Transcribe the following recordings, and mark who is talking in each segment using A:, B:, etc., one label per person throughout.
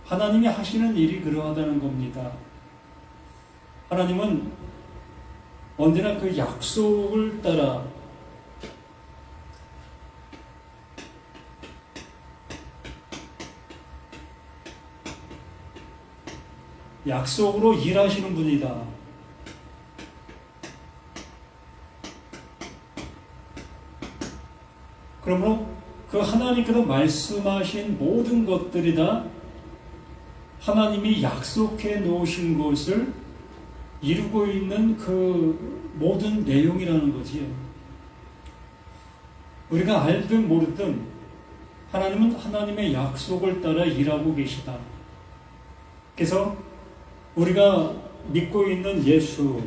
A: 하나님이 하시는 일이 그러하다는 겁니다. 하나님은 언제나 그 약속을 따라 약속으로 일하시는 분이다. 그러므로 그 하나님께서 말씀하신 모든 것들이 다 하나님이 약속해 놓으신 것을 이루고 있는 그 모든 내용이라는 거지요. 우리가 알든 모르든 하나님은 하나님의 약속을 따라 일하고 계시다. 그래서 우리가 믿고 있는 예수,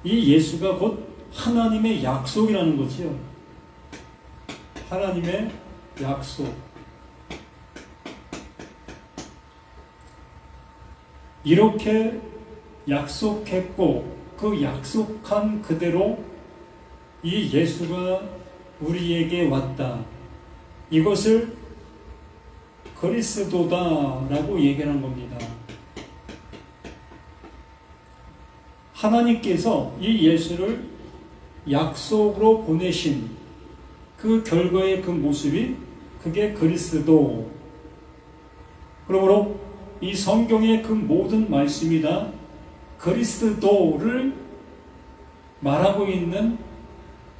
A: 이 예수가 곧 하나님의 약속이라는 거지요. 하나님의 약속. 이렇게 약속했고 그 약속한 그대로 이 예수가 우리에게 왔다. 이것을 그리스도다라고 얘기하는 겁니다. 하나님께서 이 예수를 약속으로 보내신 그 결과의 그 모습이 그게 그리스도. 그러므로 이 성경의 그 모든 말씀이 다 그리스도를 말하고 있는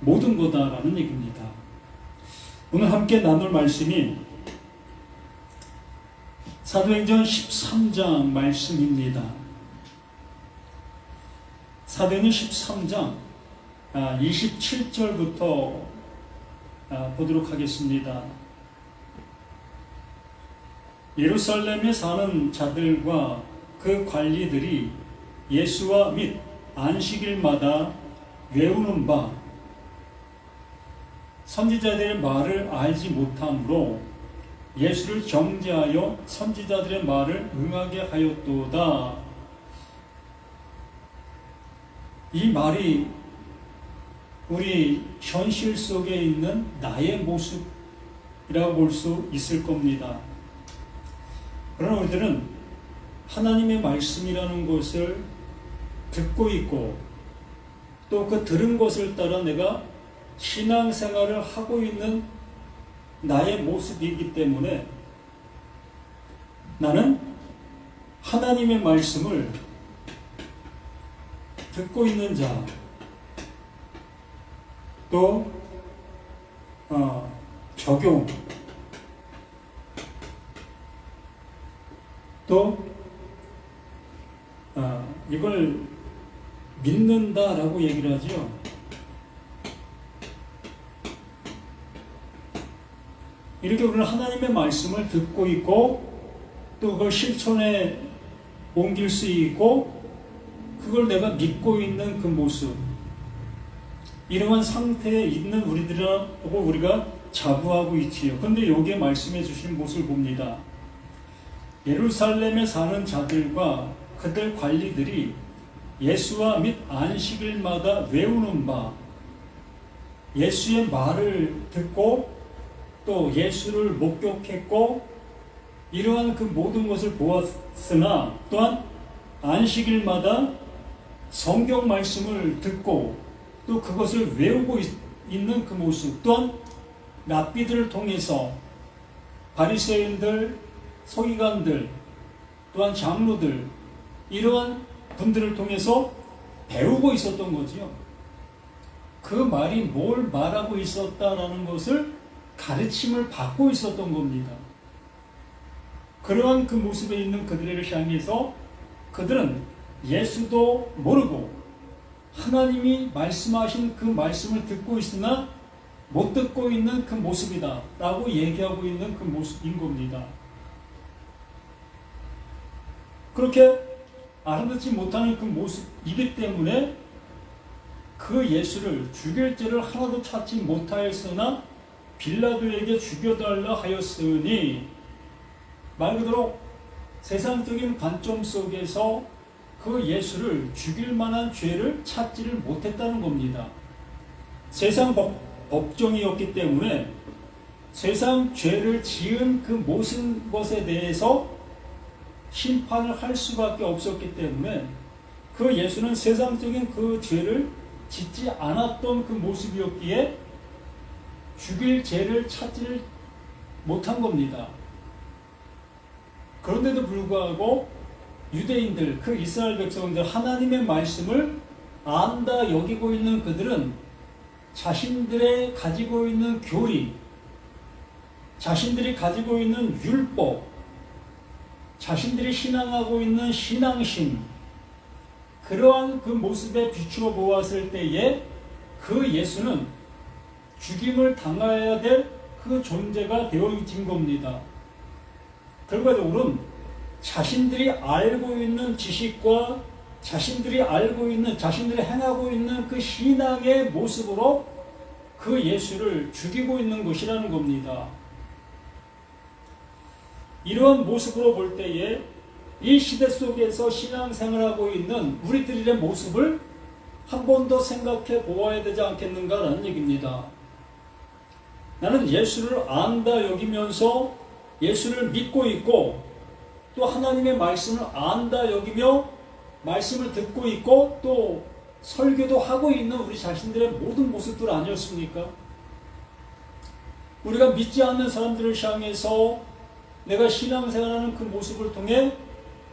A: 모든 거다라는 얘기입니다. 오늘 함께 나눌 말씀이 사도행전 13장 말씀입니다. 사도행전 13장 27절부터 보도록 하겠습니다. 예루살렘에 사는 자들과 그 관리들이 예수와 및 안식일마다 외우는 바 선지자들의 말을 알지 못함으로 예수를 정죄하여 선지자들의 말을 응하게 하였도다. 이 말이 우리 현실 속에 있는 나의 모습이라고 볼 수 있을 겁니다. 그러나 우리들은 하나님의 말씀이라는 것을 듣고 있고 또 그 들은 것을 따라 내가 신앙생활을 하고 있는 나의 모습이기 때문에 나는 하나님의 말씀을 듣고 있는 자, 또 적용, 또 이걸 믿는다라고 얘기를 하죠. 이렇게 우리는 하나님의 말씀을 듣고 있고 또 그걸 실천에 옮길 수 있고 그걸 내가 믿고 있는 그 모습, 이러한 상태에 있는 우리들하고 우리가 자부하고 있지요. 그런데 여기에 말씀해 주신 모습을 봅니다. 예루살렘에 사는 자들과 그들 관리들이 예수와 및 안식일마다 외우는 바, 예수의 말을 듣고 또 예수를 목격했고 이러한 그 모든 것을 보았으나 또한 안식일마다 성경 말씀을 듣고 또 그것을 외우고 있는 그 모습, 또한 랍비들을 통해서 바리새인들, 서기관들, 또한 장로들, 이러한 분들을 통해서 배우고 있었던 거지요. 그 말이 뭘 말하고 있었다라는 것을 가르침을 받고 있었던 겁니다. 그러한 그 모습에 있는 그들을 향해서 그들은 예수도 모르고 하나님이 말씀하신 그 말씀을 듣고 있으나 못 듣고 있는 그 모습이다 라고 얘기하고 있는 그 모습인 겁니다. 그렇게 알아듣지 못하는 그 모습이기 때문에 그 예수를 죽일 죄를 하나도 찾지 못하였으나 빌라도에게 죽여달라 하였으니, 말 그대로 세상적인 관점 속에서 그 예수를 죽일 만한 죄를 찾지를 못했다는 겁니다. 세상 법정이었기 때문에 세상 죄를 지은 그 모든 것에 대해서 심판을 할 수밖에 없었기 때문에 그 예수는 세상적인 그 죄를 짓지 않았던 그 모습이었기에 죽일 죄를 찾지를 못한 겁니다. 그런데도 불구하고 유대인들, 그 이스라엘 백성들, 하나님의 말씀을 안다 여기고 있는 그들은 자신들의 가지고 있는 교리, 자신들이 가지고 있는 율법, 자신들이 신앙하고 있는 신앙심, 그러한 그 모습에 비추어 보았을 때에 그 예수는 죽임을 당해야 될 그 존재가 되어진 겁니다. 결과적으로는 자신들이 알고 있는 지식과 자신들이 알고 있는, 자신들이 행하고 있는 그 신앙의 모습으로 그 예수를 죽이고 있는 것이라는 겁니다. 이러한 모습으로 볼 때에 이 시대 속에서 신앙생활하고 있는 우리들의 모습을 한 번 더 생각해 보아야 되지 않겠는가라는 얘기입니다. 나는 예수를 안다 여기면서 예수를 믿고 있고 또 하나님의 말씀을 안다 여기며 말씀을 듣고 있고 또 설교도 하고 있는 우리 자신들의 모든 모습들 아니었습니까? 우리가 믿지 않는 사람들을 향해서 내가 신앙생활하는 그 모습을 통해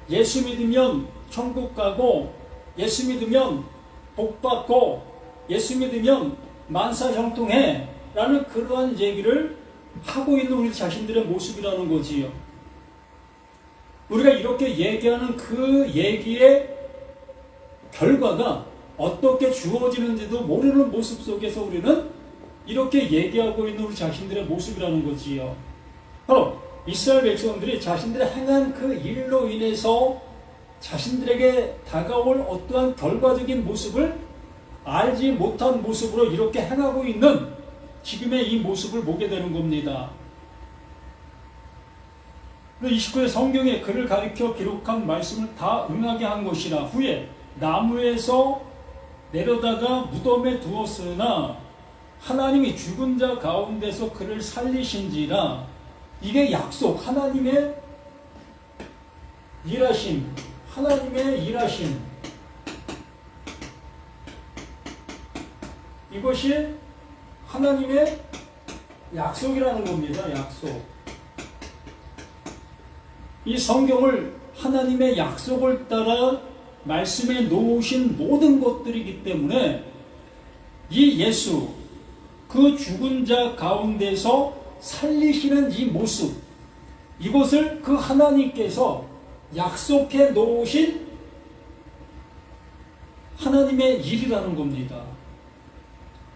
A: 예수 믿으면 천국 가고 예수 믿으면 복 받고 예수 믿으면 만사 형통해 라는 그러한 얘기를 하고 있는 우리 자신들의 모습이라는 거지요. 우리가 이렇게 얘기하는 그 얘기의 결과가 어떻게 주어지는지도 모르는 모습 속에서 우리는 이렇게 얘기하고 있는 우리 자신들의 모습이라는 거지요. 바로 이스라엘 백성들이 자신들이 행한 그 일로 인해서 자신들에게 다가올 어떠한 결과적인 모습을 알지 못한 모습으로 이렇게 행하고 있는 지금의 이 모습을 보게 되는 겁니다. 29회 성경에 그를 가리켜 기록한 말씀을 다 응하게 한 것이라. 후에 나무에서 내려다가 무덤에 두었으나 하나님이 죽은 자 가운데서 그를 살리신지라. 이게 약속, 하나님의 일하심, 하나님의 일하심. 이것이 하나님의 약속이라는 겁니다. 약속. 이 성경을 하나님의 약속을 따라 말씀에 놓으신 모든 것들이기 때문에 이 예수, 그 죽은 자 가운데서 살리시는 이 모습, 이것을 그 하나님께서 약속해 놓으신 하나님의 일이라는 겁니다.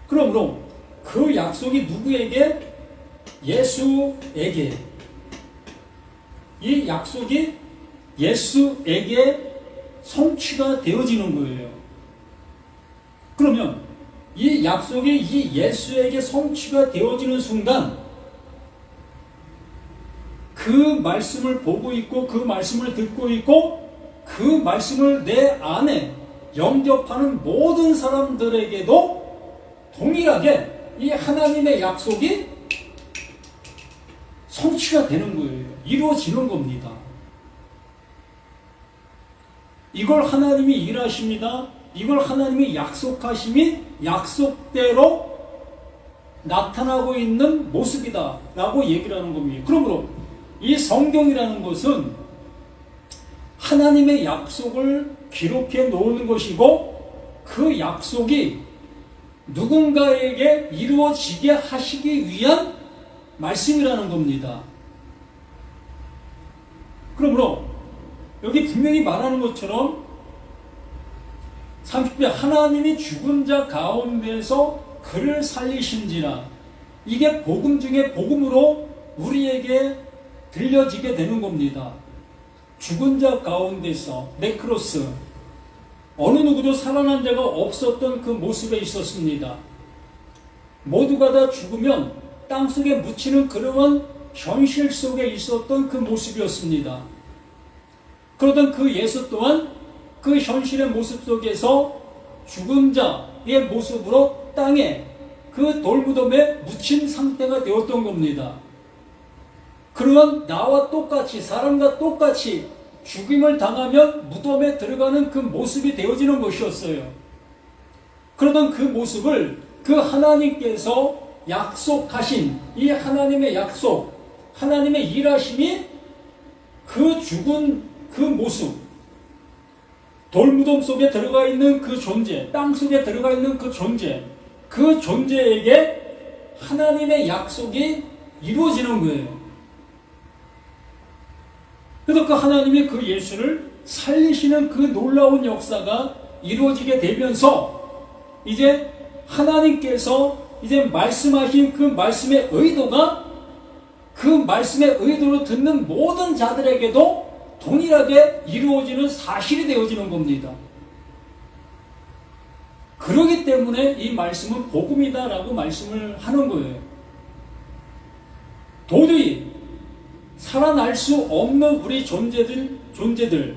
A: 그러므로 그 약속이 누구에게? 예수에게. 이 약속이 예수에게 성취가 되어지는 거예요. 그러면 이 약속이 이 예수에게 성취가 되어지는 순간 그 말씀을 보고 있고 그 말씀을 듣고 있고 그 말씀을 내 안에 영접하는 모든 사람들에게도 동일하게 이 하나님의 약속이 성취가 되는 거예요. 이루어지는 겁니다. 이걸 하나님이 일하십니다. 이걸 하나님이 약속하심이 약속대로 나타나고 있는 모습이다 라고 얘기를 하는 겁니다. 그러므로 이 성경이라는 것은 하나님의 약속을 기록해 놓은 것이고 그 약속이 누군가에게 이루어지게 하시기 위한 말씀이라는 겁니다. 그러므로 여기 분명히 말하는 것처럼 30절 하나님이 죽은 자 가운데서 그를 살리신지라. 이게 복음 중에 복음으로 우리에게 들려지게 되는 겁니다. 죽은 자 가운데서 네크로스, 어느 누구도 살아난 자가 없었던 그 모습에 있었습니다. 모두가 다 죽으면 땅속에 묻히는 그러한 현실 속에 있었던 그 모습이었습니다. 그러던 그 예수 또한 그 현실의 모습 속에서 죽은 자의 모습으로 땅에 그 돌무덤에 묻힌 상태가 되었던 겁니다. 그러면 나와 똑같이, 사람과 똑같이 죽임을 당하면 무덤에 들어가는 그 모습이 되어지는 것이었어요. 그러던 그 모습을 그 하나님께서 약속하신 이 하나님의 약속, 하나님의 일하심이 그 죽은 그 모습, 돌무덤 속에 들어가 있는 그 존재, 땅 속에 들어가 있는 그 존재, 그 존재에게 하나님의 약속이 이루어지는 거예요. 그래서 그 하나님이 그 예수를 살리시는 그 놀라운 역사가 이루어지게 되면서 이제 하나님께서 이제 말씀하신 그 말씀의 의도가 그 말씀의 의도로 듣는 모든 자들에게도 동일하게 이루어지는 사실이 되어지는 겁니다. 그렇기 때문에 이 말씀은 복음이다라고 말씀을 하는 거예요. 도저히 살아날 수 없는 우리 존재들,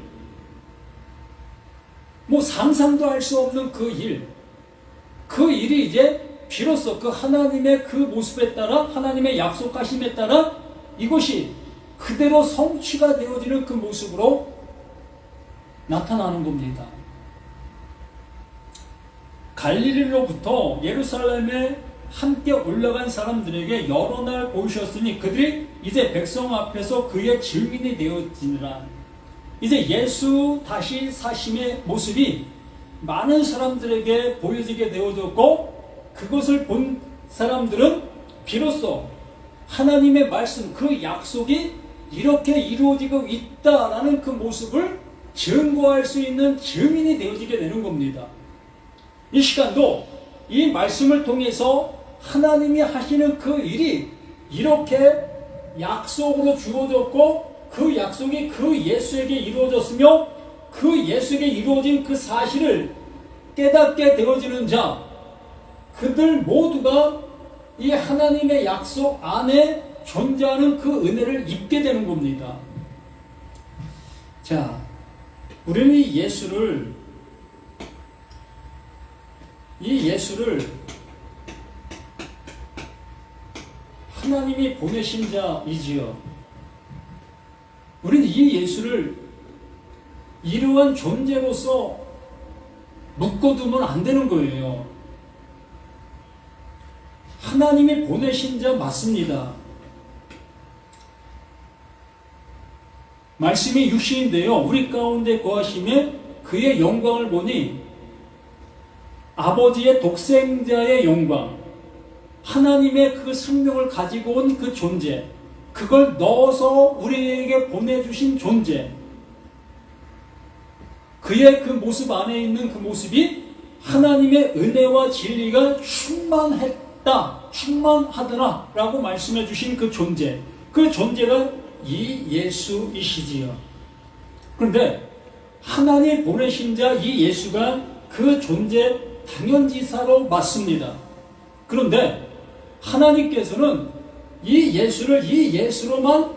A: 뭐 상상도 할 수 없는 그 일이 이제 비로소 그 하나님의 그 모습에 따라, 하나님의 약속하심에 따라 이것이 그대로 성취가 되어지는 그 모습으로 나타나는 겁니다. 갈릴리로부터 예루살렘에 함께 올라간 사람들에게 여러 날 보이셨으니 그들이 이제 백성 앞에서 그의 증인이 되어지니라. 이제 예수 다시 사심의 모습이 많은 사람들에게 보여지게 되어졌고, 그것을 본 사람들은 비로소 하나님의 말씀, 그 약속이 이렇게 이루어지고 있다라는 그 모습을 증거할 수 있는 증인이 되어지게 되는 겁니다. 이 시간도 이 말씀을 통해서 하나님이 하시는 그 일이 이렇게 약속으로 주어졌고, 그 약속이 그 예수에게 이루어졌으며, 그 예수에게 이루어진 그 사실을 깨닫게 되어지는 자, 그들 모두가 이 하나님의 약속 안에 존재하는 그 은혜를 입게 되는 겁니다. 자, 우리는 이 예수를 하나님이 보내신 자이지요. 우리는 이 예수를 이러한 존재로서 묶어두면 안 되는 거예요. 하나님이 보내신 자 맞습니다. 말씀이 육신인데요, 우리 가운데 거하심에 그의 영광을 보니 아버지의 독생자의 영광, 하나님의 그 생명을 가지고 온 그 존재, 그걸 넣어서 우리에게 보내주신 존재, 그의 그 모습 안에 있는 그 모습이 하나님의 은혜와 진리가 충만하더라 라고 말씀해 주신 그 존재, 그 존재가 이 예수이시지요. 그런데 하나님 보내신 자 이 예수가 그 존재 당연지사로 맞습니다. 그런데 하나님께서는 이 예수를 이 예수로만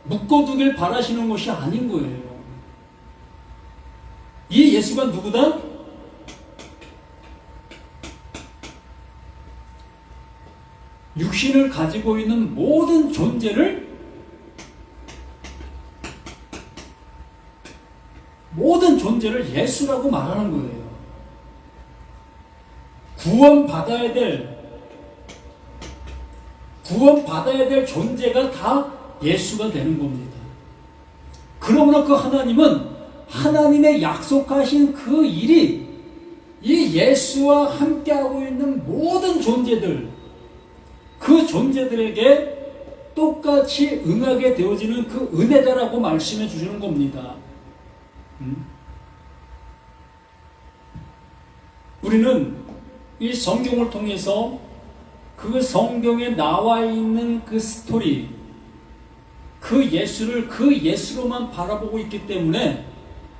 A: 묶어두길 바라시는 것이 아닌 거예요. 이 예수가 누구다? 육신을 가지고 있는 모든 존재를 예수라고 말하는 거예요. 구원받아야 될 존재가 다 예수가 되는 겁니다. 그러므로 그 하나님은 하나님의 약속하신 그 일이 이 예수와 함께하고 있는 모든 존재들, 그 존재들에게 똑같이 응하게 되어지는 그 은혜다라고 말씀해 주시는 겁니다. 우리는 이 성경을 통해서 그 성경에 나와 있는 그 스토리, 그 예수를 그 예수로만 바라보고 있기 때문에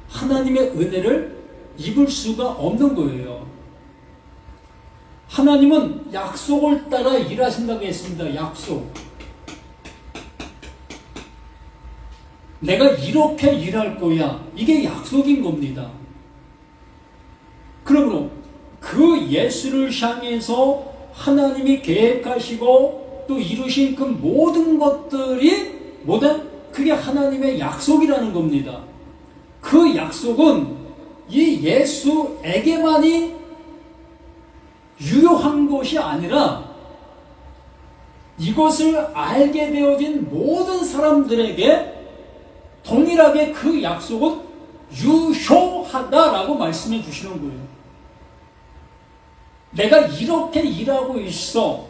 A: 하나님의 은혜를 입을 수가 없는 거예요. 하나님은 약속을 따라 일하신다고 했습니다. 약속. 내가 이렇게 일할 거야. 이게 약속인 겁니다. 그러므로 그 예수를 향해서 하나님이 계획하시고 또 이루신 그 모든 것들이 뭐다? 그게 하나님의 약속이라는 겁니다. 그 약속은 이 예수에게만이 유효한 것이 아니라 이것을 알게 되어진 모든 사람들에게 동일하게 그 약속은 유효하다라고 말씀해 주시는 거예요. 내가 이렇게 일하고 있어.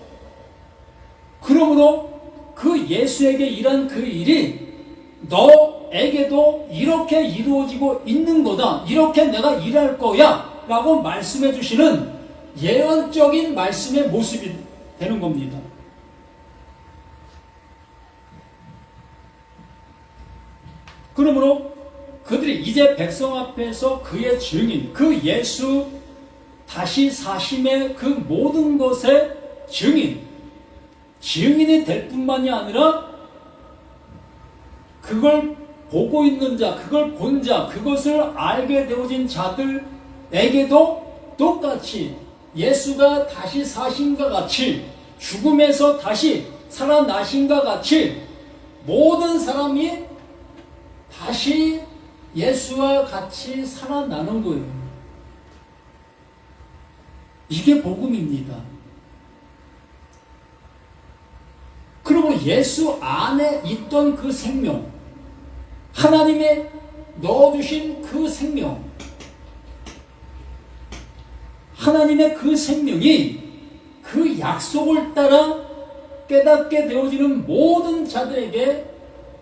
A: 그러므로 그 예수에게 일한 그 일이 너에게도 이렇게 이루어지고 있는 거다. 이렇게 내가 일할 거야. 라고 말씀해 주시는 예언적인 말씀의 모습이 되는 겁니다. 그러므로 그들이 이제 백성 앞에서 그의 증인, 그 예수 다시 사심의 그 모든 것의 증인이 될 뿐만이 아니라 그걸 보고 있는 자, 그걸 본 자, 그것을 알게 되어진 자들에게도 똑같이 예수가 다시 사신과 같이 죽음에서 다시 살아나신과 같이 모든 사람이 다시 예수와 같이 살아나는 거예요. 이게 복음입니다. 그러면 예수 안에 있던 그 생명, 하나님의 넣어주신 그 생명, 하나님의 그 생명이 그 약속을 따라 깨닫게 되어지는 모든 자들에게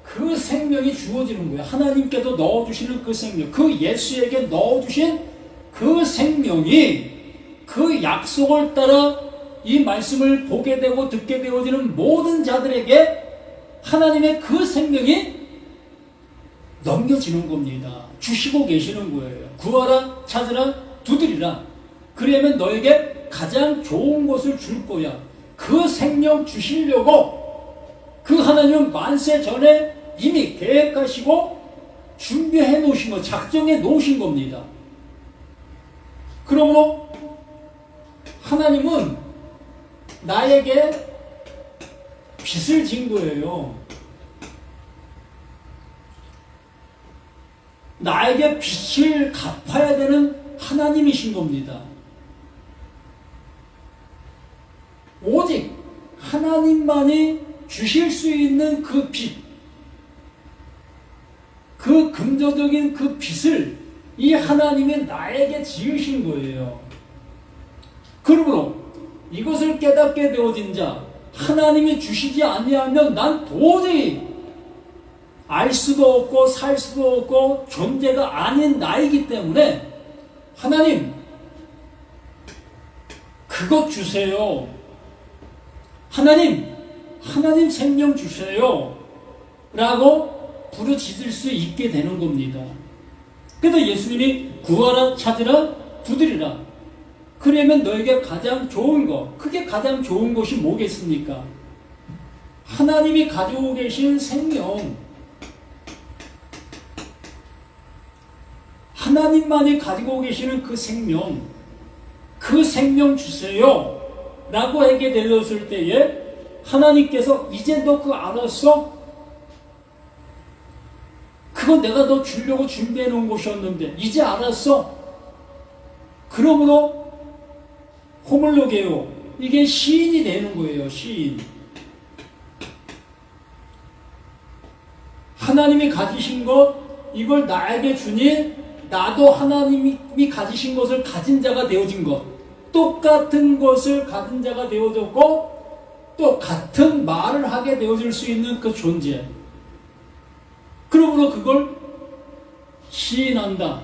A: 그 생명이 주어지는 거예요. 하나님께도 넣어주시는 그 생명, 그 예수에게 넣어주신 그 생명이 그 약속을 따라 이 말씀을 보게 되고 듣게 되어지는 모든 자들에게 하나님의 그 생명이 넘겨지는 겁니다. 주시고 계시는 거예요. 구하라, 찾으라, 두드리라. 그러면 너에게 가장 좋은 것을 줄 거야. 그 생명 주시려고 그 하나님은 만세 전에 이미 계획하시고 준비해 놓으신 것, 작정해 놓으신 겁니다. 그러므로 하나님은 나에게 빚을 진 거예요. 나에게 빚을 갚아야 되는 하나님이신 겁니다. 오직 하나님만이 주실 수 있는 그 빚, 그 금전적인 그 빚을 이 하나님이 나에게 지으신 거예요. 그러므로 이것을 깨닫게 되어진 자, 하나님이 주시지 아니하면 난 도저히 알 수도 없고 살 수도 없고 존재가 아닌 나이기 때문에 하나님 그것 주세요. 하나님 생명 주세요. 라고 부르짖을 수 있게 되는 겁니다. 그래서 예수님이 구하라, 찾으라, 두드리라. 그러면 너에게 가장 좋은 것, 그게 가장 좋은 것이 뭐겠습니까? 하나님이 가지고 계신 생명, 하나님만이 가지고 계시는 그 생명 주세요. 라고 하게 되었을 때에 하나님께서 이제 너 그거 알았어? 그건 내가 너 주려고 준비해 놓은 것이었는데 이제 알았어? 그러므로 호물로게요. 이게 시인이 되는 거예요. 시인. 하나님이 가지신 것 이걸 나에게 주니 나도 하나님이 가지신 것을 가진 자가 되어진 것, 똑같은 것을 가진 자가 되어졌고 또 같은 말을 하게 되어질 수 있는 그 존재. 그러므로 그걸 시인한다,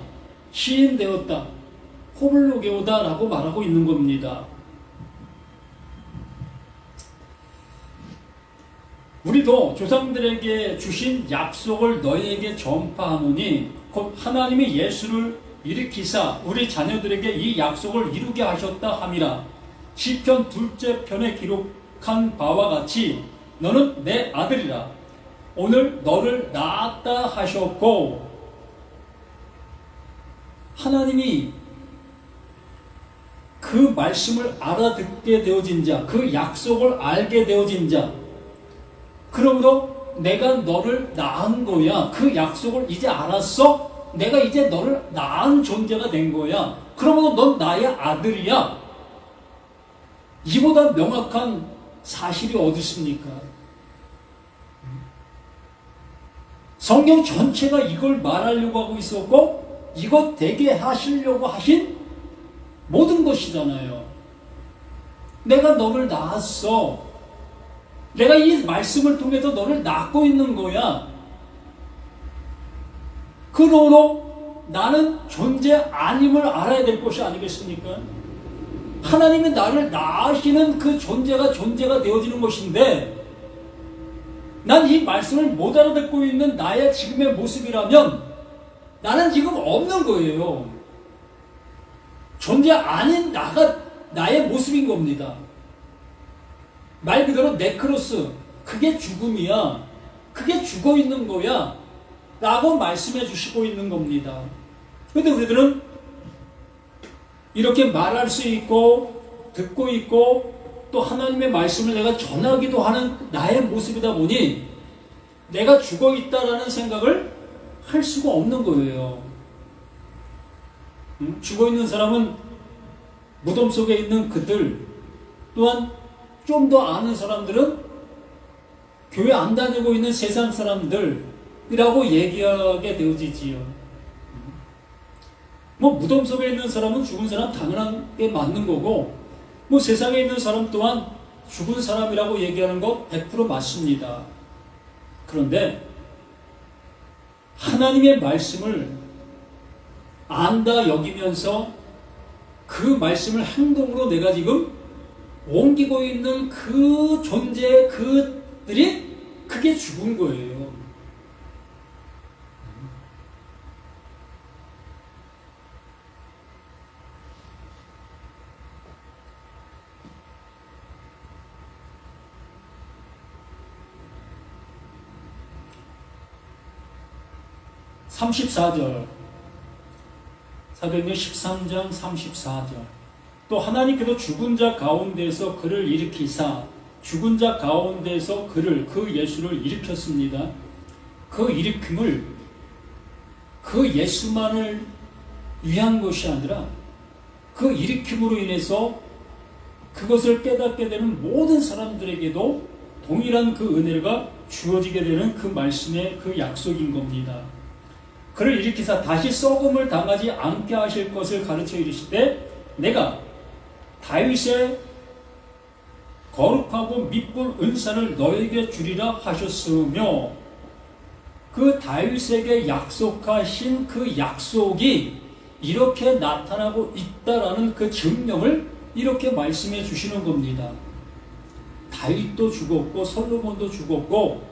A: 시인되었다, 호물로게오다 라고 말하고 있는 겁니다. 우리도 조상들에게 주신 약속을 너희에게 전파하노니 곧 하나님이 예수를 일으키사 우리 자녀들에게 이 약속을 이루게 하셨다 함이라. 시편 2째 편에 기록한 바와 같이 너는 내 아들이라. 오늘 너를 낳았다 하셨고, 하나님이 그 말씀을 알아듣게 되어진 자, 그 약속을 알게 되어진 자, 그러므로 내가 너를 낳은 거야. 그 약속을 이제 알았어? 내가 이제 너를 낳은 존재가 된 거야. 그러므로 넌 나의 아들이야. 이보다 명확한 사실이 어디 있습니까? 성경 전체가 이걸 말하려고 하고 있었고, 이것 되게 하시려고 하신 모든 것이잖아요. 내가 너를 낳았어. 내가 이 말씀을 통해서 너를 낳고 있는 거야. 그러므로 나는 존재 아님을 알아야 될 것이 아니겠습니까? 하나님이 나를 낳으시는 그 존재가 되어지는 것인데, 난 이 말씀을 못 알아듣고 있는 나의 지금의 모습이라면 나는 지금 없는 거예요. 존재 아닌 나의 모습인 겁니다. 말 그대로 네크로스, 그게 죽음이야. 그게 죽어 있는 거야. 라고 말씀해 주시고 있는 겁니다. 그런데 우리들은 이렇게 말할 수 있고 듣고 있고 또 하나님의 말씀을 내가 전하기도 하는 나의 모습이다 보니 내가 죽어 있다라는 생각을 할 수가 없는 거예요. 죽어 있는 사람은 무덤 속에 있는 그들, 또한 좀 더 아는 사람들은 교회 안 다니고 있는 세상 사람들이라고 얘기하게 되어지지요. 무덤 속에 있는 사람은 죽은 사람 당연하게 맞는 거고, 세상에 있는 사람 또한 죽은 사람이라고 얘기하는 거 100% 맞습니다. 그런데 하나님의 말씀을 안다 여기면서 그 말씀을 행동으로 내가 지금 옮기고 있는 그 존재, 그들이 그게 죽은 거예요. 34절, 사도행전 13장 34절. 또 하나님께서 죽은 자 가운데서 그를 일으키사 죽은 자 가운데서 그 예수를 일으켰습니다. 그 일으킴을 그 예수만을 위한 것이 아니라 그 일으킴으로 인해서 그것을 깨닫게 되는 모든 사람들에게도 동일한 그 은혜가 주어지게 되는 그 말씀의 그 약속인 겁니다. 그를 일으키사 다시 썩음을 당하지 않게 하실 것을 가르쳐 이르시되 내가 다윗의 거룩하고 미쁜 은사를 너에게 주리라 하셨으며, 그 다윗에게 약속하신 그 약속이 이렇게 나타나고 있다라는 그 증명을 이렇게 말씀해 주시는 겁니다. 다윗도 죽었고 솔로몬도 죽었고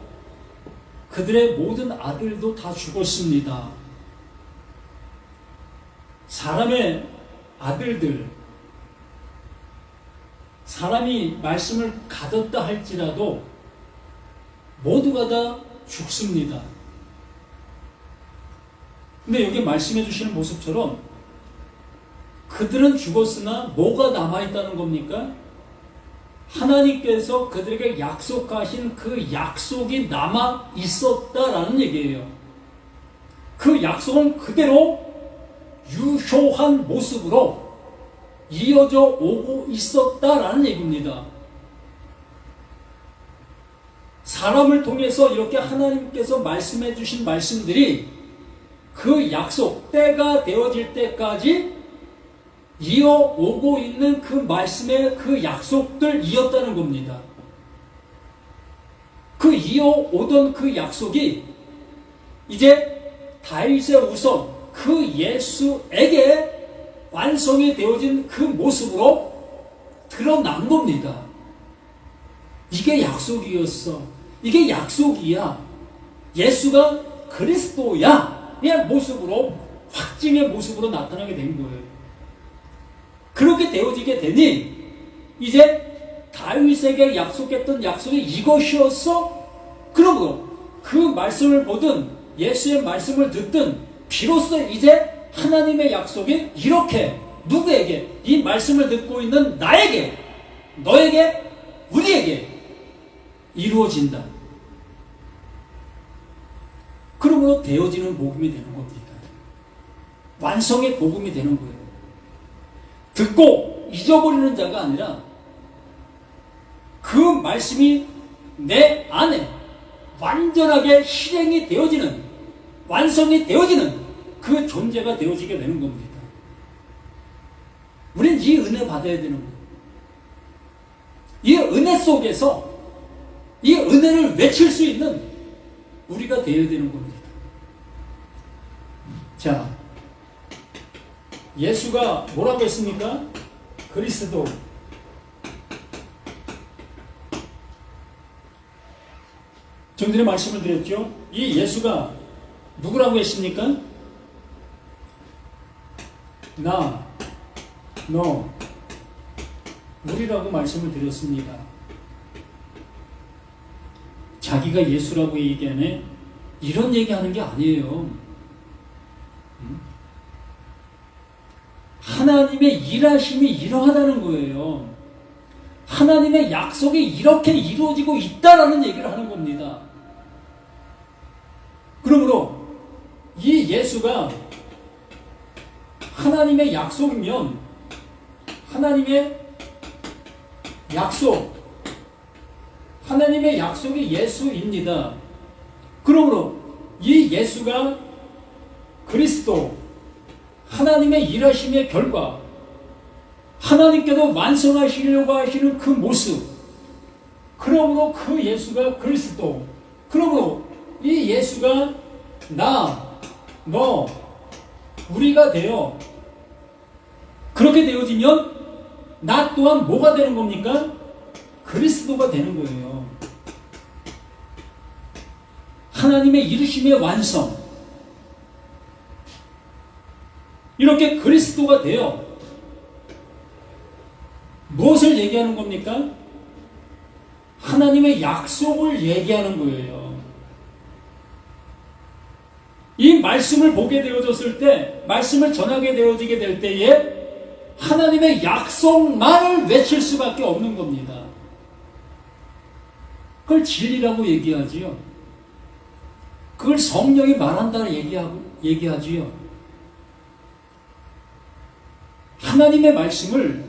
A: 그들의 모든 아들도 다 죽었습니다. 사람의 아들들, 사람이 말씀을 가졌다 할지라도 모두가 다 죽습니다. 근데 여기 말씀해 주시는 모습처럼 그들은 죽었으나 뭐가 남아있다는 겁니까? 하나님께서 그들에게 약속하신 그 약속이 남아 있었다라는 얘기예요. 그 약속은 그대로 유효한 모습으로 이어져 오고 있었다라는 얘기입니다. 사람을 통해서 이렇게 하나님께서 말씀해 주신 말씀들이 그 약속, 때가 되어질 때까지 이어오고 있는 그 말씀의 그 약속들이었다는 겁니다. 그 이어오던 그 약속이 이제 다윗의 우선 그 예수에게 완성이 되어진 그 모습으로 드러난 겁니다. 이게 약속이었어. 이게 약속이야. 예수가 그리스도야. 의 모습으로, 확증의 모습으로 나타나게 된 거예요. 그렇게 되어지게 되니 이제 다윗에게 약속했던 약속이 이것이었어? 그러므로 그 말씀을 보든 예수의 말씀을 듣든 비로소 이제 하나님의 약속이 이렇게 누구에게? 이 말씀을 듣고 있는 나에게, 너에게, 우리에게 이루어진다. 그러므로 되어지는 복음이 되는 겁니다. 완성의 복음이 되는 거예요. 듣고 잊어버리는 자가 아니라 그 말씀이 내 안에 완전하게 실행이 되어지는, 완성이 되어지는 그 존재가 되어지게 되는 겁니다. 우리는 이 은혜 받아야 되는 거예요. 이 은혜 속에서 이 은혜를 외칠 수 있는 우리가 되어야 되는 겁니다. 자, 예수가 뭐라고 했습니까? 그리스도. 좀 전에 말씀을 드렸죠. 이 예수가 누구라고 했습니까? 나, 너, 우리라고 말씀을 드렸습니다. 자기가 예수라고 얘기하네? 이런 얘기하는 게 아니에요. 하나님의 일하심이 이러하다는 거예요. 하나님의 약속이 이렇게 이루어지고 있다라는 얘기를 하는 겁니다. 그러므로 이 예수가 하나님의 약속이면 하나님의 약속, 하나님의 약속이 예수입니다. 그러므로 이 예수가 그리스도, 하나님의 일하심의 결과, 하나님께도 완성하시려고 하시는 그 모습, 그러므로 그 예수가 그리스도, 그러므로 이 예수가 나, 너, 우리가 되어 그렇게 되어지면 나 또한 뭐가 되는 겁니까? 그리스도가 되는 거예요. 하나님의 이루심의 완성. 이렇게 그리스도가 되어 무엇을 얘기하는 겁니까? 하나님의 약속을 얘기하는 거예요. 이 말씀을 보게 되어졌을 때, 말씀을 전하게 되어지게 될 때에 하나님의 약속만을 외칠 수밖에 없는 겁니다. 그걸 진리라고 얘기하지요. 그걸 성령이 말한다고 얘기하지요. 하나님의 말씀을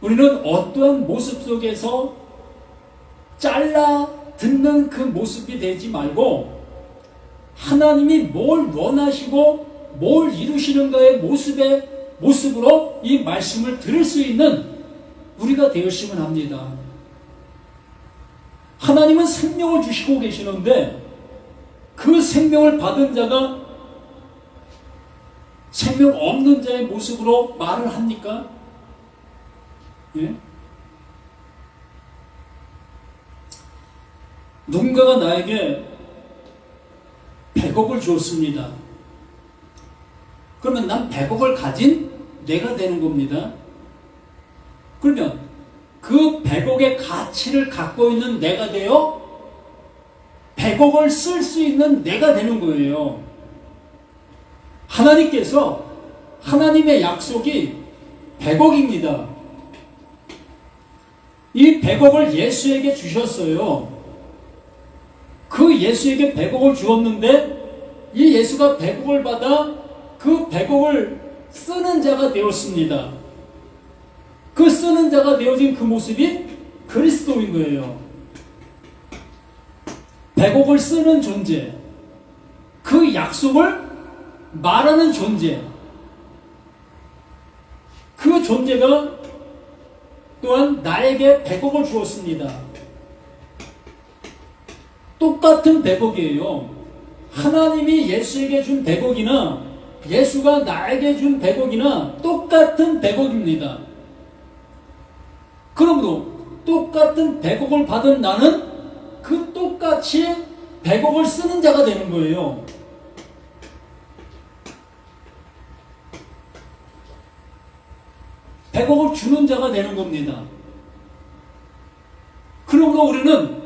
A: 우리는 어떠한 모습 속에서 잘라 듣는 그 모습이 되지 말고 하나님이 뭘 원하시고 뭘 이루시는가의 모습으로 이 말씀을 들을 수 있는 우리가 되었으면 합니다. 하나님은 생명을 주시고 계시는데 그 생명을 받은 자가 생명 없는 자의 모습으로 말을 합니까? 예? 누군가가 나에게 100억을 주었습니다. 그러면 난 100억을 가진 내가 되는 겁니다. 그러면 그 100억의 가치를 갖고 있는 내가 되어 100억을 쓸 수 있는 내가 되는 거예요. 하나님께서 하나님의 약속이 100억입니다. 이 100억을 예수에게 주셨어요. 그 예수에게 100억을 주었는데 이 예수가 100억을 받아 그 100억을 쓰는 자가 되었습니다. 그 쓰는 자가 되어진 그 모습이 그리스도인 거예요. 100억을 쓰는 존재, 그 약속을 말하는 존재, 그 존재가 또한 나에게 100억을 주었습니다. 똑같은 100억이에요. 하나님이 예수에게 준 100억이나 예수가 나에게 준 100억이나 똑같은 100억입니다. 그러므로 똑같은 100억을 받은 나는 그 똑같이 100억을 쓰는 자가 되는 거예요. 백억을 주는 자가 되는 겁니다. 그러므로 우리는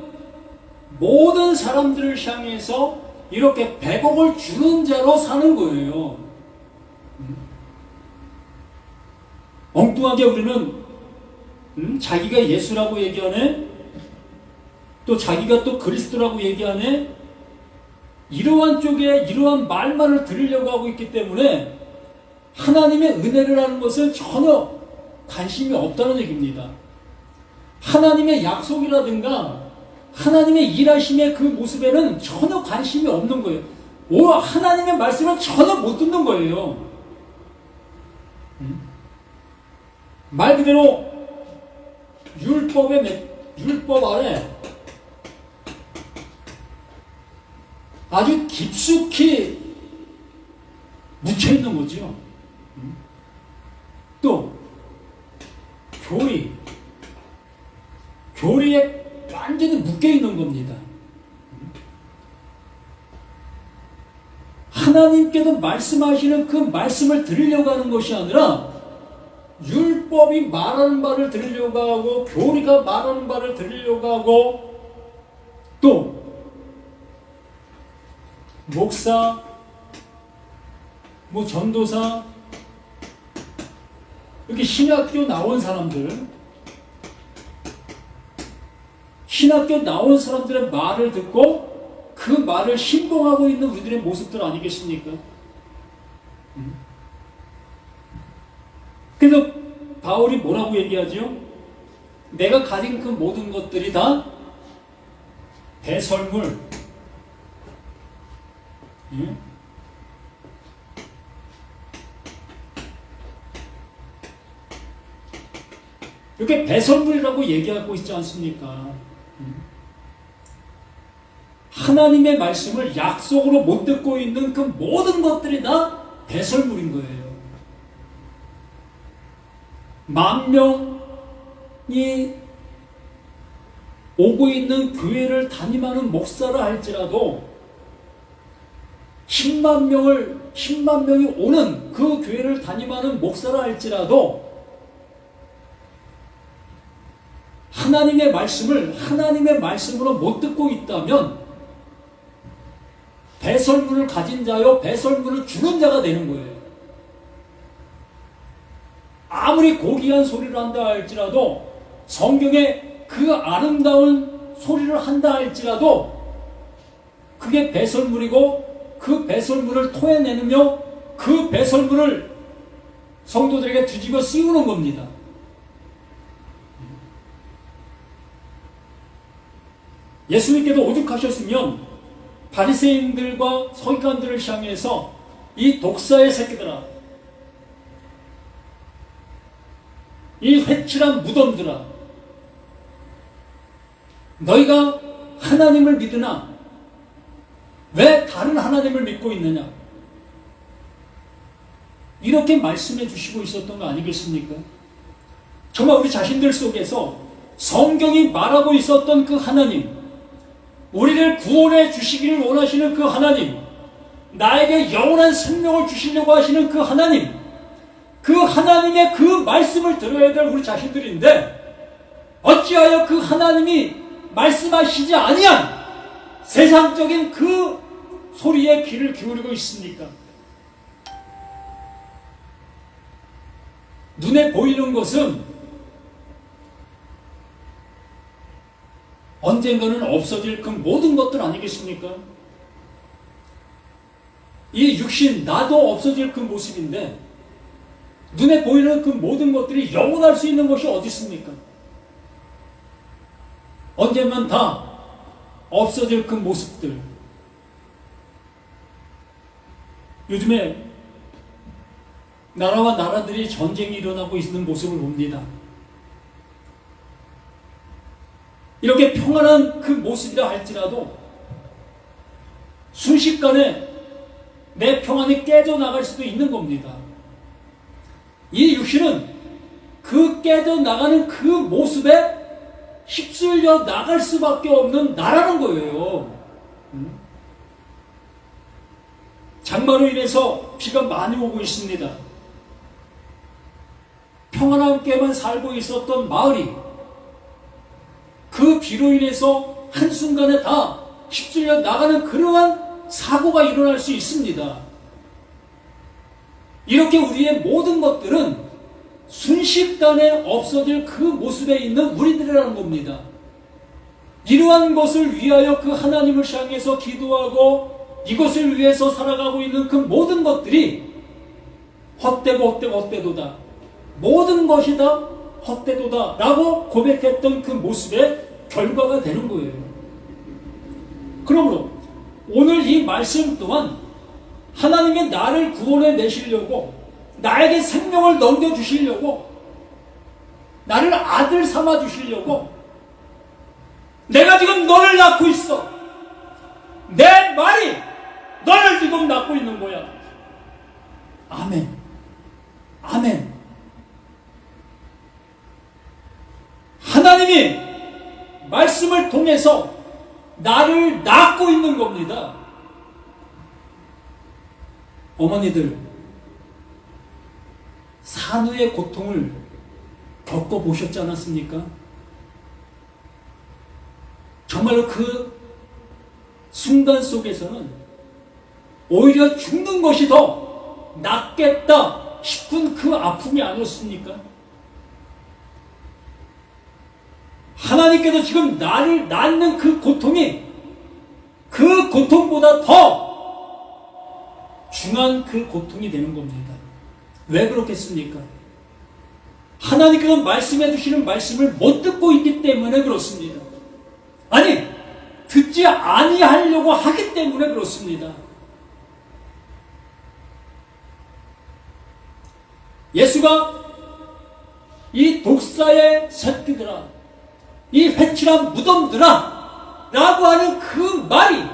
A: 모든 사람들을 향해서 이렇게 100억을 주는 자로 사는 거예요. 엉뚱하게 우리는 자기가 예수라고 얘기하네, 또 자기가 또 그리스도라고 얘기하네, 이러한 쪽에 이러한 말만을 들으려고 하고 있기 때문에 하나님의 은혜를 하는 것을 전혀 관심이 없다는 얘기입니다. 하나님의 약속이라든가 하나님의 일하심의 그 모습에는 전혀 관심이 없는 거예요. 하나님의 말씀을 전혀 못 듣는 거예요. 말 그대로 율법 아래 아주 깊숙이 묻혀있는 거죠. 또 교리에 완전히 묶여있는 겁니다. 하나님께도 말씀하시는 그 말씀을 들으려고 하는 것이 아니라 율법이 말하는 바를 들으려고 하고 교리가 말하는 바를 들으려고 하고 또 목사, 전도사, 이렇게 신학교 나온 사람들의 말을 듣고 그 말을 신봉하고 있는 우리들의 모습들 아니겠습니까? 그래서 바울이 뭐라고 얘기하죠? 내가 가진 그 모든 것들이 다 배설물, 이렇게 배설물이라고 얘기하고 있지 않습니까? 하나님의 말씀을 약속으로 못 듣고 있는 그 모든 것들이 다 배설물인 거예요. 10,000명이 오고 있는 교회를 담임하는 목사라 할지라도 10만 명이 오는 그 교회를 담임하는 목사라 할지라도 하나님의 말씀을 하나님의 말씀으로 못 듣고 있다면 배설물을 가진 자요 배설물을 주는 자가 되는 거예요. 아무리 고귀한 소리를 한다 할지라도 성경에 그 아름다운 소리를 한다 할지라도 그게 배설물이고 그 배설물을 토해내며 그 배설물을 성도들에게 뒤집어 씌우는 겁니다. 예수님께도 오죽하셨으면 바리새인들과 서기관들을 향해서 이 독사의 새끼들아, 이 회칠한 무덤들아, 너희가 하나님을 믿으나 왜 다른 하나님을 믿고 있느냐, 이렇게 말씀해 주시고 있었던 거 아니겠습니까? 정말 우리 자신들 속에서 성경이 말하고 있었던 그 하나님, 우리를 구원해 주시기를 원하시는 그 하나님, 나에게 영원한 생명을 주시려고 하시는 그 하나님, 그 하나님의 그 말씀을 들어야 될 우리 자신들인데 어찌하여 그 하나님이 말씀하시지 아니한 세상적인 그 소리에 귀를 기울이고 있습니까? 눈에 보이는 것은 언젠가는 없어질 그 모든 것들 아니겠습니까? 이 육신, 나도 없어질 그 모습인데 눈에 보이는 그 모든 것들이 영원할 수 있는 것이 어디 있습니까? 언젠간 다 없어질 그 모습들. 요즘에 나라와 나라들이 전쟁이 일어나고 있는 모습을 봅니다. 이렇게 평안한 그 모습이라 할지라도 순식간에 내 평안이 깨져나갈 수도 있는 겁니다. 이 육신은 그 깨져나가는 그 모습에 휩쓸려 나갈 수밖에 없는 나라는 거예요. 장마로 인해서 비가 많이 오고 있습니다. 평안함께만 살고 있었던 마을이 그 비로 인해서 한순간에 다 휩쓸려 나가는 그러한 사고가 일어날 수 있습니다. 이렇게 우리의 모든 것들은 순식간에 없어질 그 모습에 있는 우리들이라는 겁니다. 이러한 것을 위하여 그 하나님을 향해서 기도하고 이것을 위해서 살아가고 있는 그 모든 것들이 헛되도다. 모든 것이 다 헛되도다 라고 고백했던 그 모습의 결과가 되는 거예요. 그러므로 오늘 이 말씀 또한 하나님의 나를 구원해 내시려고 나에게 생명을 넘겨주시려고 나를 아들 삼아 주시려고 내가 지금 너를 낳고 있어. 내 말이 너를 지금 낳고 있는 거야. 아멘. 아멘. 하나님이 말씀을 통해서 나를 낳고 있는 겁니다. 어머니들, 산후의 고통을 겪어보셨지 않았습니까? 정말로 그 순간 속에서는 오히려 죽는 것이 더 낫겠다 싶은 그 아픔이 아니었습니까? 하나님께서 지금 나를 낳는 그 고통이 그 고통보다 더 중한 그 고통이 되는 겁니다. 왜 그렇겠습니까? 하나님께서 말씀해 주시는 말씀을 못 듣고 있기 때문에 그렇습니다. 아니, 듣지 아니하려고 하기 때문에 그렇습니다. 예수가 이 독사의 새끼들아, 이 회칠한 무덤들아 라고 하는 그 말이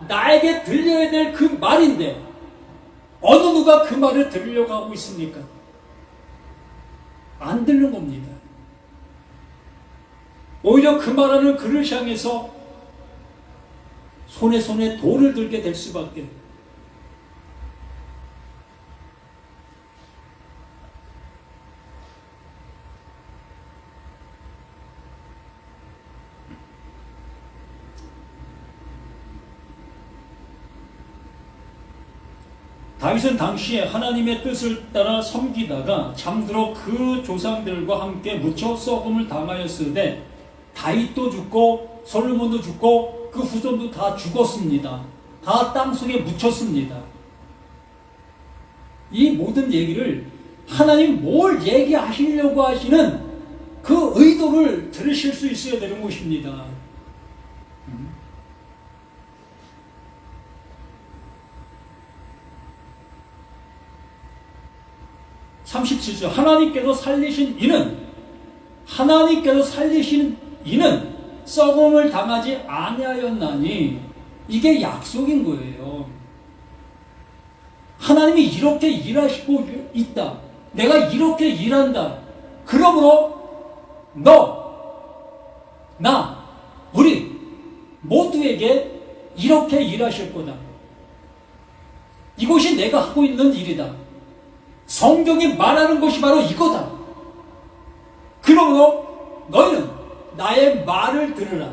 A: 나에게 들려야 될 그 말인데 어느 누가 그 말을 들으려고 하고 있습니까? 안 듣는 겁니다. 오히려 그 말하는 그를 향해서 손에 돌을 들게 될 수밖에. 다윗은 당시에 하나님의 뜻을 따라 섬기다가 잠들어 그 조상들과 함께 묻혀 썩음을 당하였으되 다윗도 죽고 솔로몬도 죽고 그 후손도 다 죽었습니다. 다 땅속에 묻혔습니다. 이 모든 얘기를 하나님 뭘 얘기하시려고 하시는 그 의도를 들으실 수 있어야 되는 것입니다. 37절 하나님께서 살리신 이는 썩음을 당하지 아니하였나니 이게 약속인 거예요. 하나님이 이렇게 일하시고 있다. 내가 이렇게 일한다. 그러므로 나, 우리 모두에게 이렇게 일하실 거다. 이것이 내가 하고 있는 일이다. 성경이 말하는 것이 바로 이거다. 그러므로 너희는 나의 말을 들으라.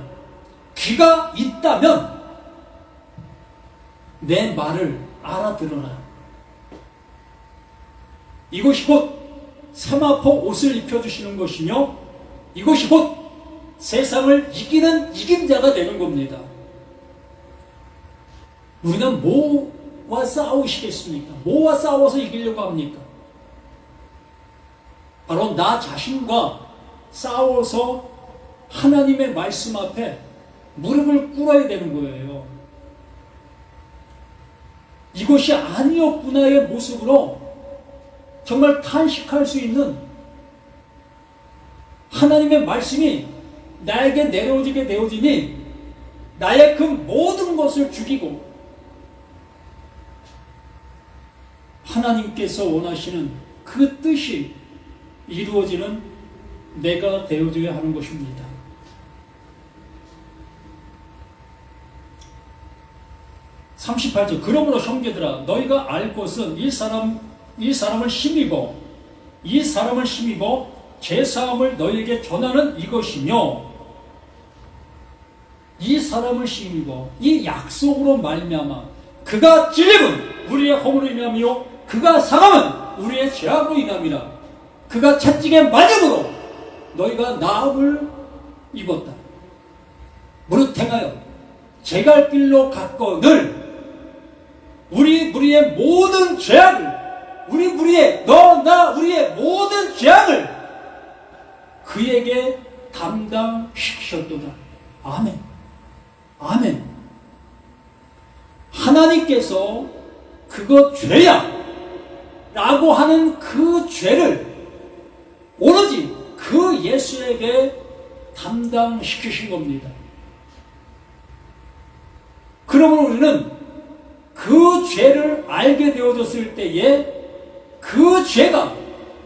A: 귀가 있다면 내 말을 알아들으라. 이것이 곧 세마포 옷을 입혀주시는 것이며 이것이 곧 세상을 이기는 이김자가 되는 겁니다. 우리는 뭐와 싸우시겠습니까? 뭐와 싸워서 이기려고 합니까? 바로 나 자신과 싸워서 하나님의 말씀 앞에 무릎을 꿇어야 되는 거예요. 이것이 아니었구나의 모습으로 정말 탄식할 수 있는 하나님의 말씀이 나에게 내려오게 되어지니 나의 그 모든 것을 죽이고 하나님께서 원하시는 그 뜻이 이루어지는 내가 되어져야 하는 것입니다. (38절) 그러므로 형제들아 너희가 알 것은 이 사람을 힘입어 죄사함을 너희에게 전하는 이것이며 이 사람을 힘입어 이 약속으로 말미암아 그가 찔림은 우리의 허물로 인함이요 그가 상함은 우리의 죄악으로 인함이라. 그가 채찍에 맞음으로 너희가 나음을 입었다. 무릇 행하여 제갈 길로 갔거늘 우리 무리의 모든 죄악을 우리 무리의 너 나 우리의 모든 죄악을 그에게 담당시키셨도다. 아멘. 아멘. 하나님께서 그거 죄야 라고 하는 그 죄를 오로지 그 예수에게 담당시키신 겁니다. 그러므로 우리는 그 죄를 알게 되어졌을 때에 그 죄가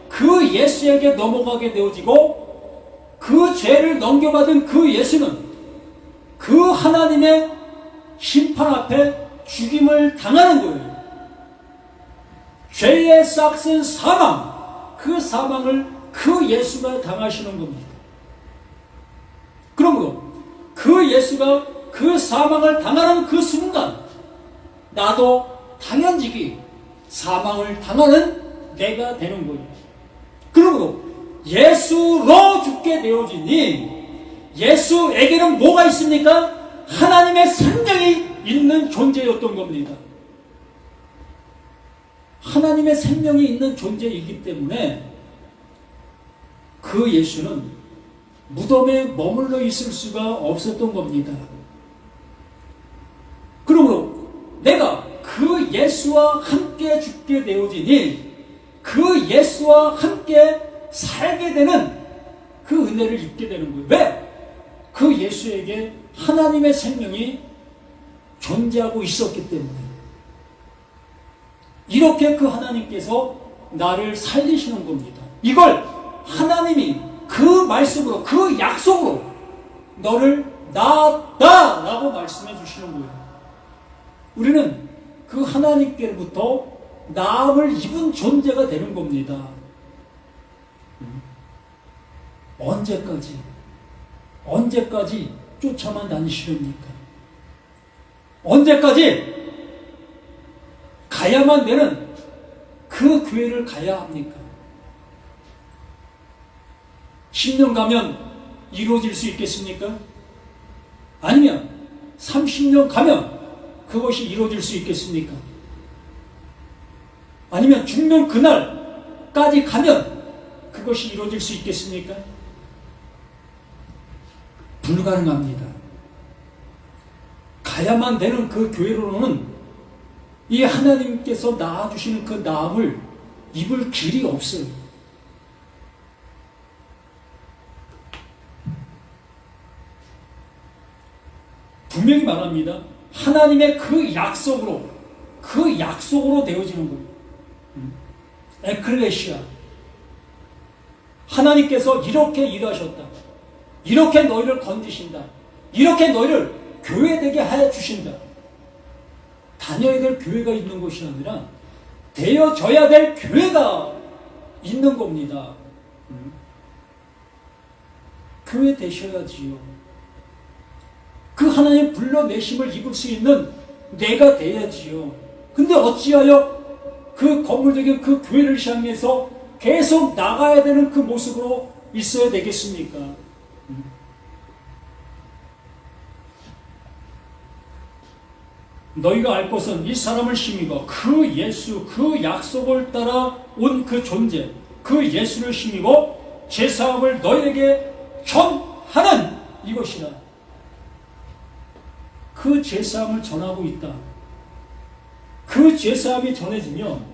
A: 그 예수에게 넘어가게 되어지고 그 죄를 넘겨받은 그 예수는 그 하나님의 심판 앞에 죽임을 당하는 거예요. 죄의 싹슨 사망, 그 사망을 그 예수가 당하시는 겁니다. 그러므로 그 예수가 그 사망을 당하는 그 순간 나도 당연지기 사망을 당하는 내가 되는 거예요. 그러므로 예수로 죽게 되어지니 예수에게는 뭐가 있습니까? 하나님의 생명이 있는 존재였던 겁니다. 하나님의 생명이 있는 존재이기 때문에 그 예수는 무덤에 머물러 있을 수가 없었던 겁니다. 그러므로 내가 그 예수와 함께 죽게 되어지니 그 예수와 함께 살게 되는 그 은혜를 입게 되는 거예요. 왜? 그 예수에게 하나님의 생명이 존재하고 있었기 때문에. 이렇게 그 하나님께서 나를 살리시는 겁니다. 이걸 하나님이 그 말씀으로 그 약속으로 너를 낳았다 라고 말씀해 주시는 거예요. 우리는 그 하나님께로부터 나음을 입은 존재가 되는 겁니다. 언제까지 쫓아만 다니시렵니까? 언제까지 가야만 되는 그 교회를 가야 합니까? 10년 가면 이루어질 수 있겠습니까? 아니면 30년 가면 그것이 이루어질 수 있겠습니까? 아니면 죽는 그날까지 가면 그것이 이루어질 수 있겠습니까? 불가능합니다. 가야만 되는 그 교회로는 이 하나님께서 낳아주시는 그 나음을 입을 길이 없어요. 분명히 말합니다. 하나님의 그 약속으로 되어지는 거예요. 에클레시아. 하나님께서 이렇게 일하셨다. 이렇게 너희를 건지신다. 이렇게 너희를 교회되게 하여 주신다. 다녀야 될 교회가 있는 것이 아니라 되어져야 될 교회가 있는 겁니다. 교회 되셔야지요. 그 하나님 불러내심을 입을 수 있는 내가 돼야지요. 근데 어찌하여 그 건물적인 그 교회를 향해서 계속 나가야 되는 그 모습으로 있어야 되겠습니까? 너희가 알 것은 이 사람을 힘입어 그 예수, 그 약속을 따라 온 그 존재, 그 예수를 힘입어 제사함을 너희에게 전하는 이것이라. 그 제사함을 전하고 있다. 그 제사함이 전해지면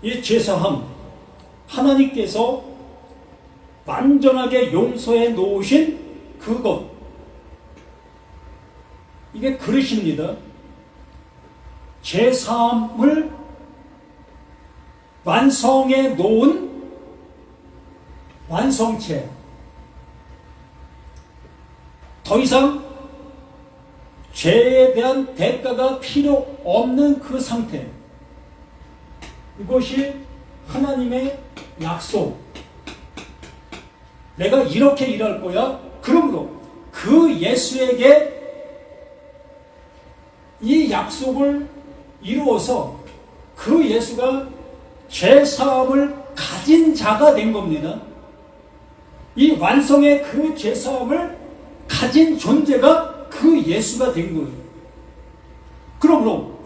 A: 이 제사함, 하나님께서 완전하게 용서해 놓으신 그것, 이게 그릇입니다. 제사함을 완성해 놓은 완성체. 더 이상 죄에 대한 대가가 필요 없는 그 상태. 이것이 하나님의 약속. 내가 이렇게 일할 거야. 그러므로 그 예수에게 이 약속을 이루어서 그 예수가 죄사함을 가진 자가 된 겁니다. 이 완성의 그 죄사함을 가진 존재가 그 예수가 된 거예요. 그러므로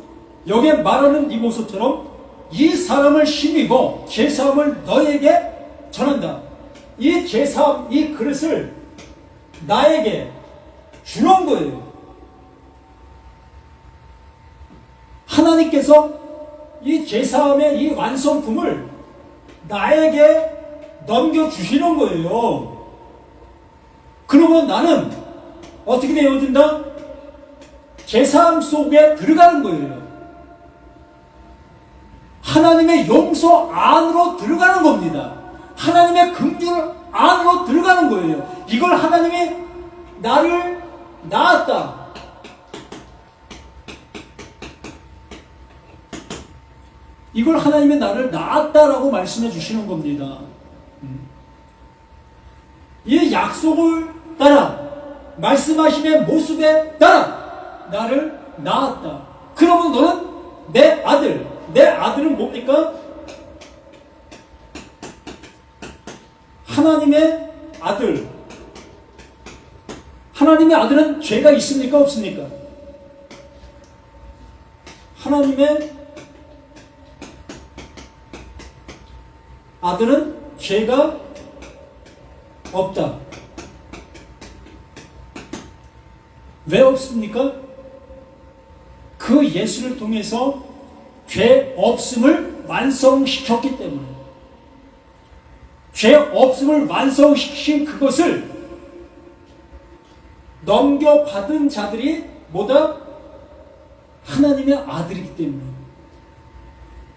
A: 여기에 말하는 이 모습처럼 이 사람을 힘입어 죄사함을 너에게 전한다. 이 죄사함, 이 그릇을 나에게 주는 거예요. 하나님께서 이 죄사함의 이 완성품을 나에게 넘겨주시는 거예요. 그러면 나는 어떻게 되어진다? 죄사함 속에 들어가는 거예요. 하나님의 용서 안으로 들어가는 겁니다. 하나님의 긍휼 안으로 들어가는 거예요. 이걸 하나님이 나를 낳았다. 이걸 하나님이 나를 낳았다라고 말씀해 주시는 겁니다. 이 약속을 따라 말씀하심의 모습에 따라 나를 낳았다. 그러면 너는 내 아들, 내 아들은 뭡니까? 하나님의 아들. 하나님의 아들은 죄가 있습니까? 없습니까? 하나님의 아들은 죄가 없다. 왜 없습니까? 그 예수를 통해서 죄 없음을 완성시켰기 때문에. 죄 없음을 완성시킨 그것을 넘겨받은 자들이 뭐다? 하나님의 아들이기 때문에.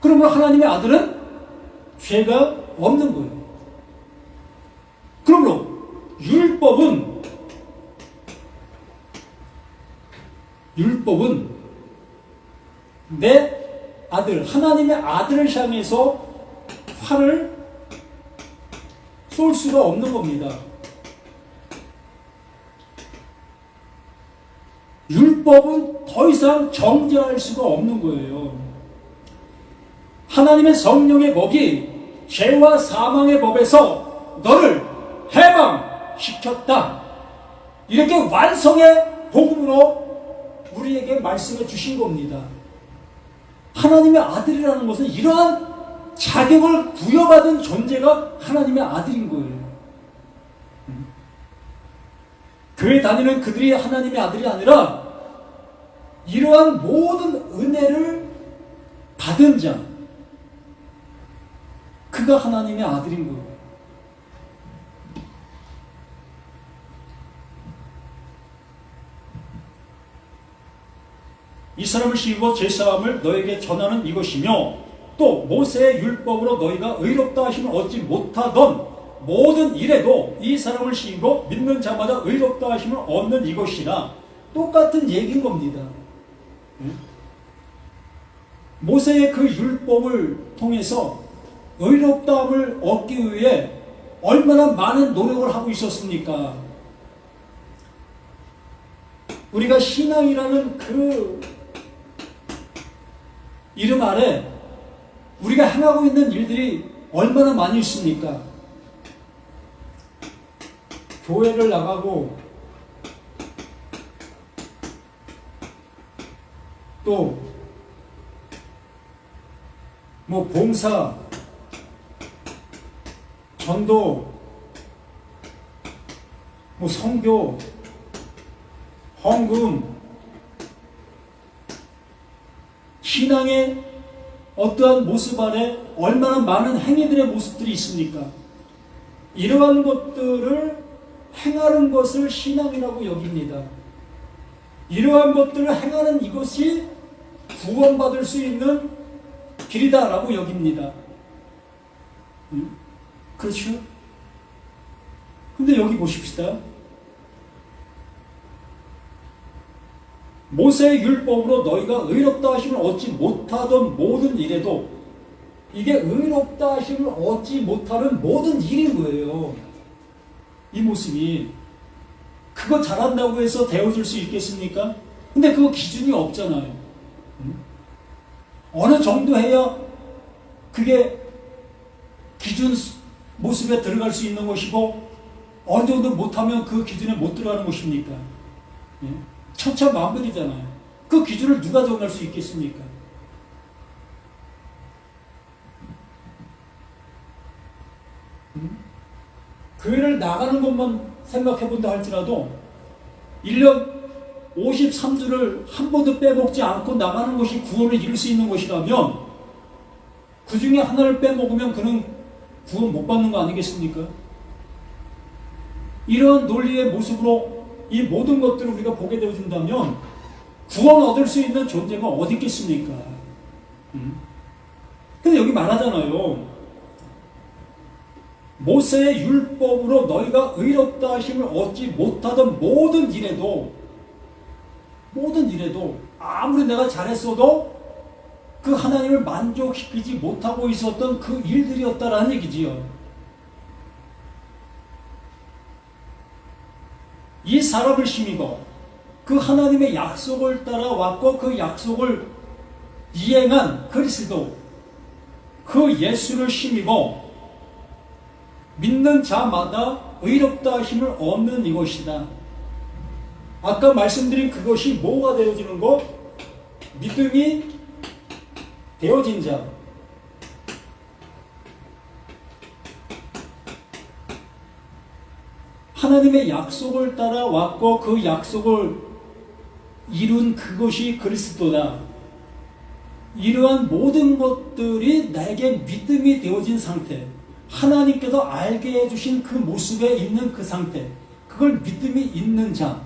A: 그러므로 하나님의 아들은 죄가 없는 거예요. 그러므로 율법은 내 아들, 하나님의 아들을 향해서 화를 쏠 수가 없는 겁니다. 율법은 더 이상 정죄할 수가 없는 거예요. 하나님의 성령의 법이 죄와 사망의 법에서 너를 해방시켰다. 이렇게 완성의 복음으로 우리에게 말씀해 주신 겁니다. 하나님의 아들이라는 것은 이러한 자격을 부여받은 존재가 하나님의 아들인 거예요. 교회 다니는 그들이 하나님의 아들이 아니라 이러한 모든 은혜를 받은 자, 그가 하나님의 아들인 거예요. 이 사람을 씌우고 제사함을 너에게 전하는 이것이며 또 모세의 율법으로 너희가 의롭다 하심을 얻지 못하던 모든 일에도 이 사람을 씌우고 믿는 자마다 의롭다 하심을 얻는 이것이라. 똑같은 얘기인 겁니다. 모세의 그 율법을 통해서 의롭다함을 얻기 위해 얼마나 많은 노력을 하고 있었습니까? 우리가 신앙이라는 그 이름 아래 우리가 행하고 있는 일들이 얼마나 많이 있습니까? 교회를 나가고 또 뭐 봉사, 전도, 뭐 선교, 헌금, 신앙의 어떠한 모습 안에 얼마나 많은 행위들의 모습들이 있습니까? 이러한 것들을 행하는 것을 신앙이라고 여깁니다. 이러한 것들을 행하는 이것이 구원받을 수 있는 길이다라고 여깁니다. 그렇죠? 근데 여기 보십시다. 모세의 율법으로 너희가 의롭다 하심을 얻지 못하던 모든 일에도, 이게 의롭다 하심을 얻지 못하는 모든 일인 거예요. 이 모습이. 그거 잘한다고 해서 되어줄 수 있겠습니까? 근데 그 기준이 없잖아요. 어느 정도 해야 그게 기준 모습에 들어갈 수 있는 것이고, 어느 정도 못하면 그 기준에 못 들어가는 것입니까? 예? 천차만별이잖아요. 그 기준을 누가 정할 수 있겠습니까? 교회를 나가는 것만 생각해 본다 할지라도 1년 53주를 한 번도 빼먹지 않고 나가는 것이 구원을 이룰 수 있는 것이라면, 그 중에 하나를 빼먹으면 그는 구원 못 받는 거 아니겠습니까? 이러한 논리의 모습으로 이 모든 것들을 우리가 보게 되어진다면 구원 얻을 수 있는 존재가 어디 있겠습니까? 근데 여기 말하잖아요. 모세의 율법으로 너희가 의롭다 하심을 얻지 못하던 모든 일에도 아무리 내가 잘했어도 그 하나님을 만족시키지 못하고 있었던 그 일들이었다라는 얘기지요. 이 사람을 심이고 그 하나님의 약속을 따라왔고 그 약속을 이행한 그리스도, 그 예수를 심이고 믿는 자마다 의롭다 하심을 얻는 이것이다. 아까 말씀드린 그것이 뭐가 되어지는 것? 믿음이 되어진 자. 하나님의 약속을 따라왔고 그 약속을 이룬 그것이 그리스도다. 이러한 모든 것들이 나에게 믿음이 되어진 상태, 하나님께서 알게 해주신 그 모습에 있는 그 상태, 그걸 믿음이 있는 자,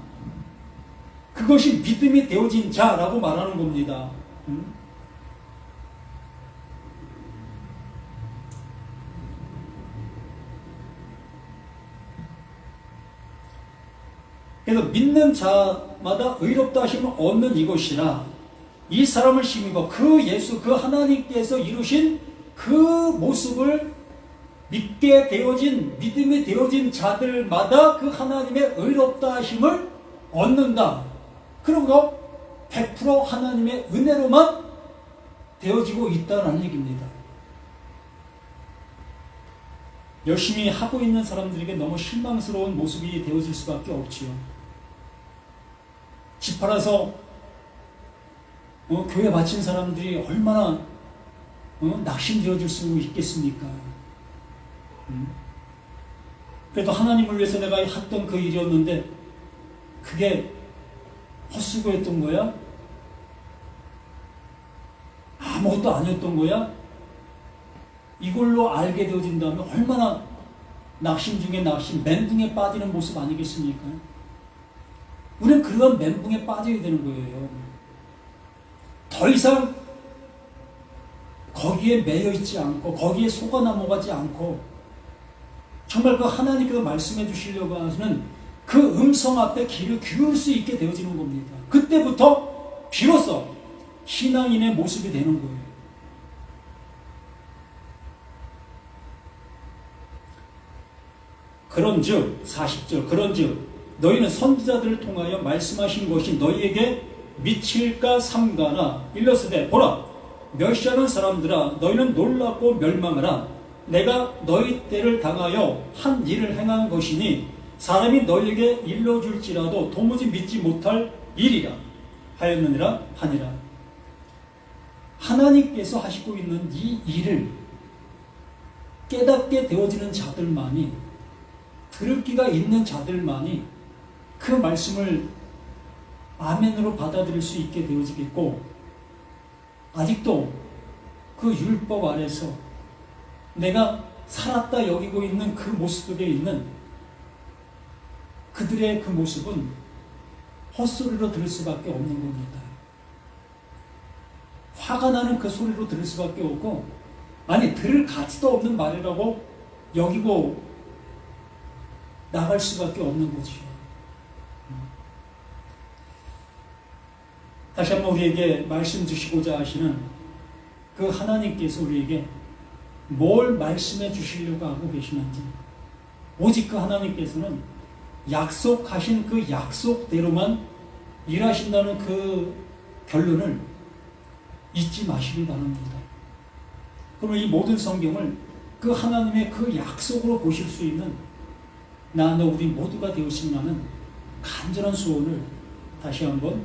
A: 그것이 믿음이 되어진 자라고 말하는 겁니다. 그래서 믿는 자마다 의롭다 하심을 얻는 이것이라, 이 사람을 심이고 그 예수, 그 하나님께서 이루신 그 모습을 믿게 되어진, 믿음이 되어진 자들마다 그 하나님의 의롭다 하심을 얻는다. 그러므로 100% 하나님의 은혜로만 되어지고 있다는 얘기입니다. 열심히 하고 있는 사람들에게 너무 실망스러운 모습이 되어질 수밖에 없지요. 집 팔아서 교회 바친 사람들이 얼마나 낙심되어질 수 있겠습니까? 그래도 하나님을 위해서 내가 했던 그 일이었는데 그게 헛수고했던 거야? 아무것도 아니었던 거야? 이걸로 알게 되어진다면 얼마나 낙심 중에 낙심, 멘붕에 빠지는 모습 아니겠습니까? 우리는 그런 멘붕에 빠져야 되는 거예요. 더 이상 거기에 매여 있지 않고 거기에 속아 넘어가지 않고 정말 그 하나님께서 말씀해 주시려고 하시는 그 음성 앞에 귀를 기울일 수 있게 되어지는 겁니다. 그때부터 비로소 신앙인의 모습이 되는 거예요. 그런즉 40절 그런즉 너희는 선지자들을 통하여 말씀하신 것이 너희에게 미칠까 삼가나 일렀으되 보라 멸시하는 사람들아 너희는 놀랍고 멸망하라. 내가 너희 때를 당하여 한 일을 행한 것이니 사람이 너희에게 일러줄지라도 도무지 믿지 못할 일이라 하였느니라 하니라. 하나님께서 하시고 있는 이 일을 깨닫게 되어지는 자들만이, 들을 귀가 있는 자들만이 그 말씀을 아멘으로 받아들일 수 있게 되어지겠고, 아직도 그 율법 아래서 내가 살았다 여기고 있는 그 모습 속에 있는 그들의 그 모습은 헛소리로 들을 수밖에 없는 겁니다. 화가 나는 그 소리로 들을 수밖에 없고, 아니 들을 가치도 없는 말이라고 여기고 나갈 수밖에 없는 거지요. 다시 한번 우리에게 말씀 주시고자 하시는 그 하나님께서 우리에게 뭘 말씀해 주시려고 하고 계시는지, 오직 그 하나님께서는 약속하신 그 약속대로만 일하신다는 그 결론을 잊지 마시길 바랍니다. 그러면 이 모든 성경을 그 하나님의 그 약속으로 보실 수 있는 나 너 우리 모두가 되었으면 하는 간절한 소원을 다시 한번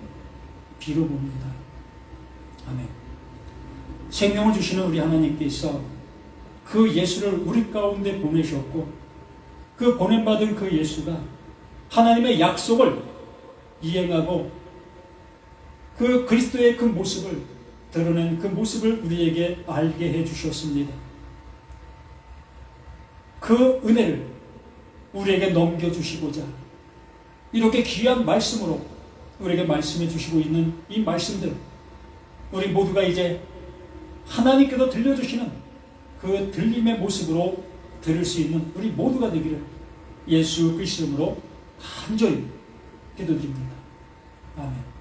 A: 빌어봅니다. 아멘. 생명을 주시는 우리 하나님께서 그 예수를 우리 가운데 보내셨고 그 보냄받은 그 예수가 하나님의 약속을 이행하고 그 그리스도의 그 모습을 드러낸 그 모습을 우리에게 알게 해주셨습니다. 그 은혜를 우리에게 넘겨주시고자 이렇게 귀한 말씀으로 우리에게 말씀해 주시고 있는 이 말씀들, 우리 모두가 이제 하나님께서 들려주시는 그 들림의 모습으로 들을 수 있는 우리 모두가 되기를 예수 그리스도 이름으로 간절히 기도드립니다. 아멘.